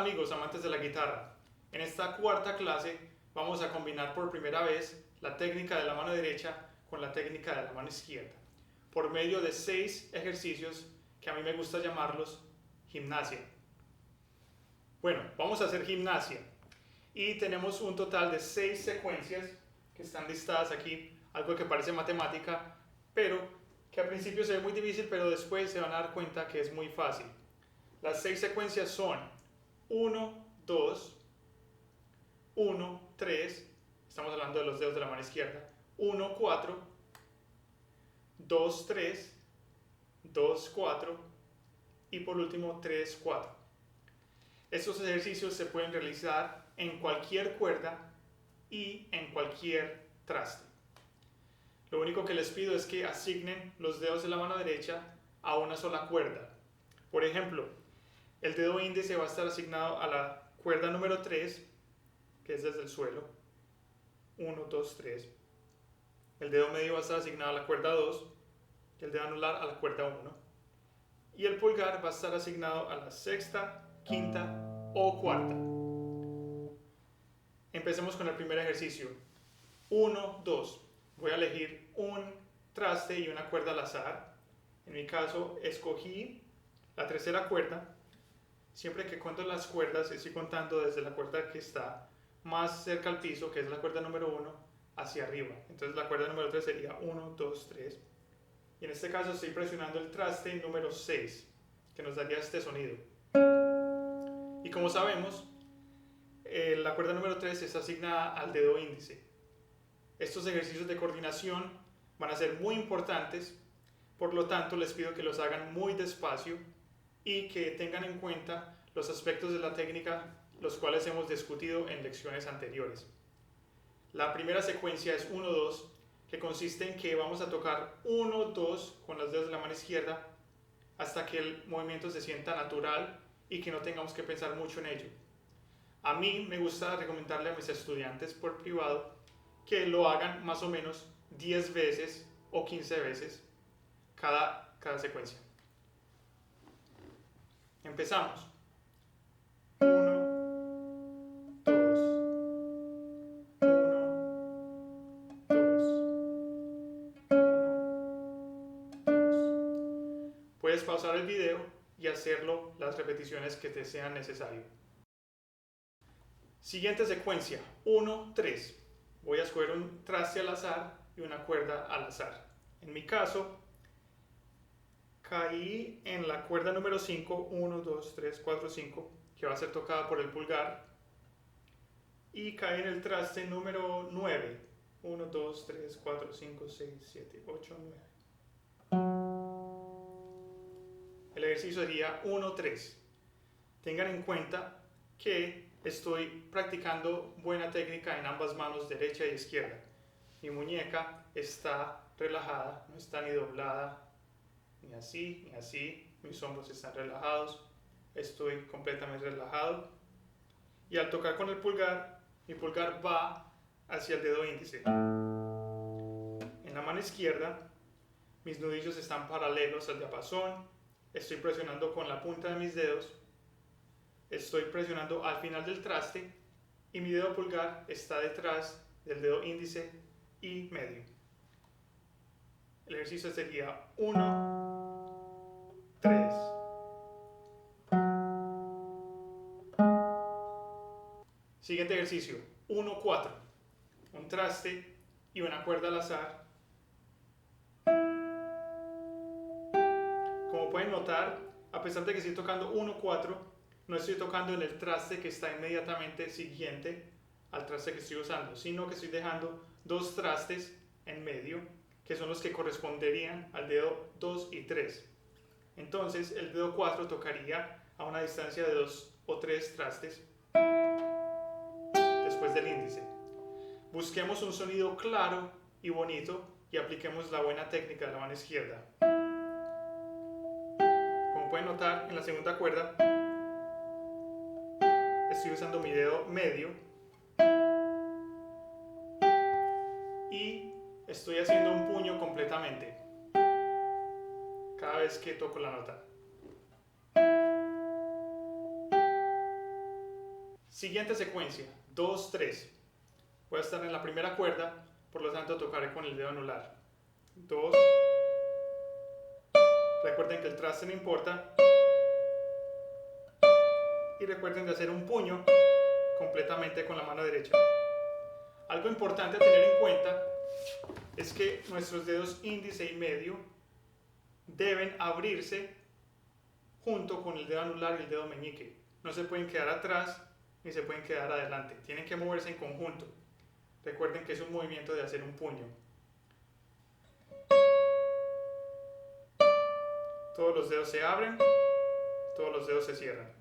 amigos amantes de la guitarra. En esta cuarta clase vamos a combinar por primera vez la técnica de la mano derecha con la técnica de la mano izquierda, por medio de 6 ejercicios que a mí me gusta llamarlos gimnasia. Bueno, vamos a hacer gimnasia y tenemos un total de 6 secuencias que están listadas aquí, algo que parece matemática, pero que al principio se ve muy difícil, pero después se van a dar cuenta que es muy fácil. Las 6 secuencias son 1, 2, 1, 3, estamos hablando de los dedos de la mano izquierda, 1, 4, 2, 3, 2, 4 y por último 3, 4. Estos ejercicios se pueden realizar en cualquier cuerda y en cualquier traste. Lo único que les pido es que asignen los dedos de la mano derecha a una sola cuerda. Por ejemplo, el dedo índice va a estar asignado a la cuerda número 3, que es desde el suelo. 1, 2, 3. El dedo medio va a estar asignado a la cuerda 2 y el dedo anular a la cuerda 1. Y el pulgar va a estar asignado a la sexta, quinta o cuarta. Empecemos con el primer ejercicio. 1, 2. Voy a elegir un traste y una cuerda al azar. En mi caso escogí la tercera cuerda. Siempre que cuento las cuerdas, estoy contando desde la cuerda que está más cerca al piso, que es la cuerda número 1, hacia arriba. Entonces la cuerda número 3 sería 1, 2, 3. Y en este caso estoy presionando el traste número 6, que nos daría este sonido. Y como sabemos, la cuerda número 3 está asignada al dedo índice. Estos ejercicios de coordinación van a ser muy importantes, por lo tanto les pido que los hagan muy despacio y que tengan en cuenta los aspectos de la técnica los cuales hemos discutido en lecciones anteriores. La primera secuencia es 1, 2, que consiste en que vamos a tocar 1, 2 con los dedos de la mano izquierda hasta que el movimiento se sienta natural y que no tengamos que pensar mucho en ello. A mí me gusta recomendarle a mis estudiantes por privado que lo hagan más o menos 10 veces o 15 veces cada secuencia. Empezamos. 1, 2, 1, 2. Puedes pausar el video y hacerlo las repeticiones que te sean necesarias. Siguiente secuencia, 1, 3. Voy a escoger un traste al azar y una cuerda al azar. En mi caso, caí en la cuerda número 5, 1, 2, 3, 4, 5, que va a ser tocada por el pulgar. Y caí en el traste número 9, 1, 2, 3, 4, 5, 6, 7, 8, 9. El ejercicio sería 1, 3. Tengan en cuenta que estoy practicando buena técnica en ambas manos, derecha y izquierda. Mi muñeca está relajada, no está ni doblada, ni así, ni así. Mis hombros están relajados, estoy completamente relajado. Y al tocar con el pulgar, mi pulgar va hacia el dedo índice. En la mano izquierda, mis nudillos están paralelos al diapasón. Estoy presionando con la punta de mis dedos. Estoy presionando al final del traste y mi dedo pulgar está detrás del dedo índice y medio. El ejercicio sería 1, 3. Siguiente ejercicio, 1, 4. Un traste y una cuerda al azar. Como pueden notar, a pesar de que estoy tocando 1, 4, no estoy tocando en el traste que está inmediatamente siguiente al traste que estoy usando, sino que estoy dejando 2 trastes en medio, que son los que corresponderían al dedo 2 y 3. Entonces el dedo 4 tocaría a una distancia de 2 o 3 trastes después del índice. Busquemos un sonido claro y bonito y apliquemos la buena técnica de la mano izquierda. Como pueden notar, en la segunda cuerda estoy usando mi dedo medio y estoy haciendo un puño completamente cada vez que toco la nota. Siguiente secuencia, 2, 3. Voy a estar en la primera cuerda, por lo tanto tocaré con el dedo anular. 2. Recuerden que el traste no importa. Y recuerden de hacer un puño completamente con la mano derecha. Algo importante a tener en cuenta es que nuestros dedos índice y medio deben abrirse junto con el dedo anular y el dedo meñique. No se pueden quedar atrás ni se pueden quedar adelante. Tienen que moverse en conjunto. Recuerden que es un movimiento de hacer un puño. Todos los dedos se abren, todos los dedos se cierran.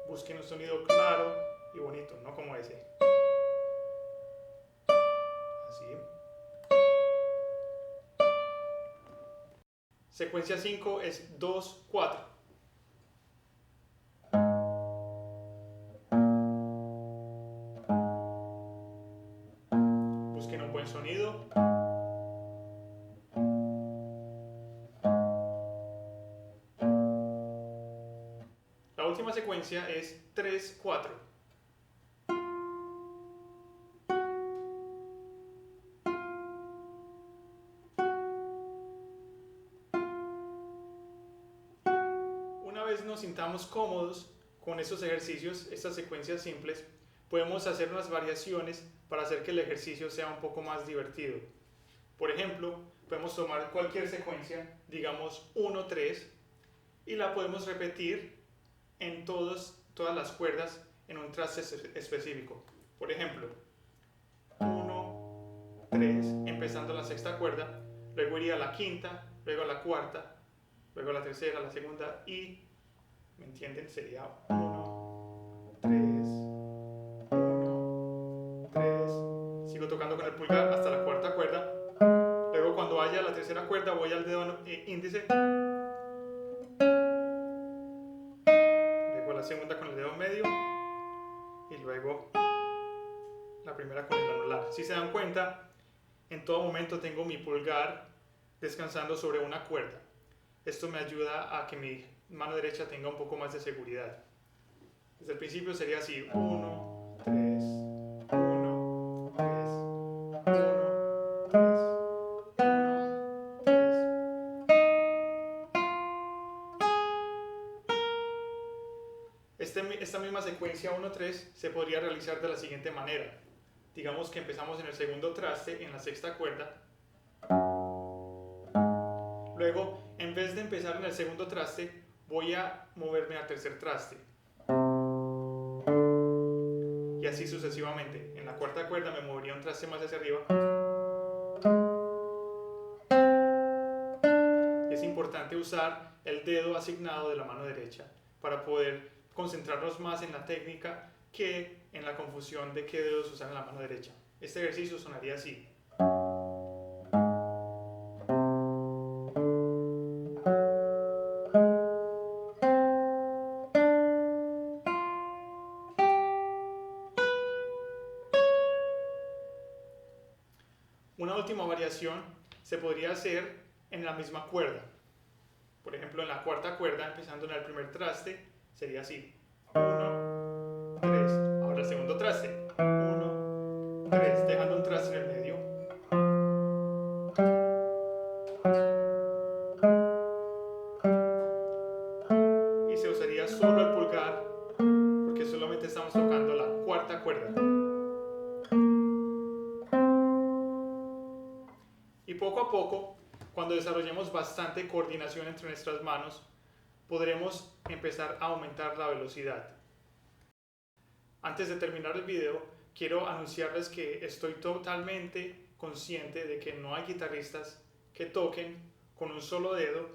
Busquen un sonido claro y bonito, no como ese. Así. Secuencia 5 es 2, 4. Busquen un buen sonido. La última secuencia es 3, 4. Una vez nos sintamos cómodos con estos ejercicios, estas secuencias simples, podemos hacer unas variaciones para hacer que el ejercicio sea un poco más divertido. Por ejemplo, podemos tomar cualquier secuencia, digamos 1, 3, y la podemos repetir en todas las cuerdas en un traste específico. Por ejemplo, 1, 3, empezando la sexta cuerda, luego iría a la quinta, luego a la cuarta, luego a la tercera, a la segunda y, ¿me entienden? Sería 1, 3, 1, 3. Sigo tocando con el pulgar hasta la cuarta cuerda. Luego cuando vaya a la tercera cuerda voy al dedo índice. Luego a la segunda con el dedo medio. Y luego la primera con el anular. Si se dan cuenta, en todo momento tengo mi pulgar descansando sobre una cuerda. Esto me ayuda a que mi mano derecha tenga un poco más de seguridad. Desde el principio sería así: 1, 3, 1, 3, 1, 3, 1, 3. Esta misma secuencia 1, 3 se podría realizar de la siguiente manera. Digamos que empezamos en el segundo traste, en la sexta cuerda. Luego, en vez de empezar en el segundo traste, voy a moverme al tercer traste. Y así sucesivamente. En la cuarta cuerda me movería un traste más hacia arriba. Es importante usar el dedo asignado de la mano derecha para poder concentrarnos más en la técnica que en la confusión de qué dedos usar en la mano derecha. Este ejercicio sonaría así. Una última variación se podría hacer en la misma cuerda. Por ejemplo, en la cuarta cuerda, empezando en el primer traste, sería así: 1, 3. Ahora el segundo traste: 1, 3, dejando un traste en el medio. Y se usaría solo el pulgar, porque solamente estamos tocando la cuarta cuerda. Y poco a poco, cuando desarrollemos bastante coordinación entre nuestras manos, podremos empezar a aumentar la velocidad. Antes de terminar el video, quiero anunciarles que estoy totalmente consciente de que no hay guitarristas que toquen con un solo dedo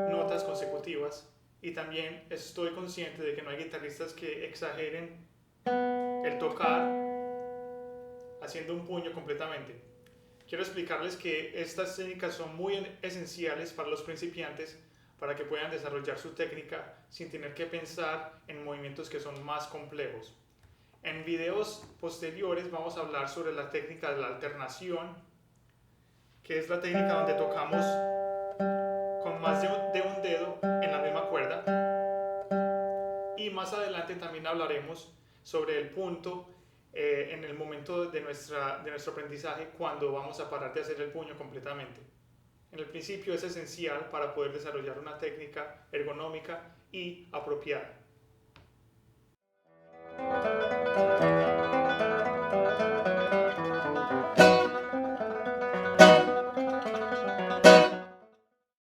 notas consecutivas, y también estoy consciente de que no hay guitarristas que exageren el tocar haciendo un puño completamente. Quiero explicarles que estas técnicas son muy esenciales para los principiantes, para que puedan desarrollar su técnica sin tener que pensar en movimientos que son más complejos. En videos posteriores vamos a hablar sobre la técnica de la alternación, que es la técnica donde tocamos con más de un dedo en la misma cuerda. adelante también hablaremos sobre el punto en el momento de nuestro aprendizaje cuando vamos a parar de hacer el puño completamente. En el principio es esencial para poder desarrollar una técnica ergonómica y apropiada.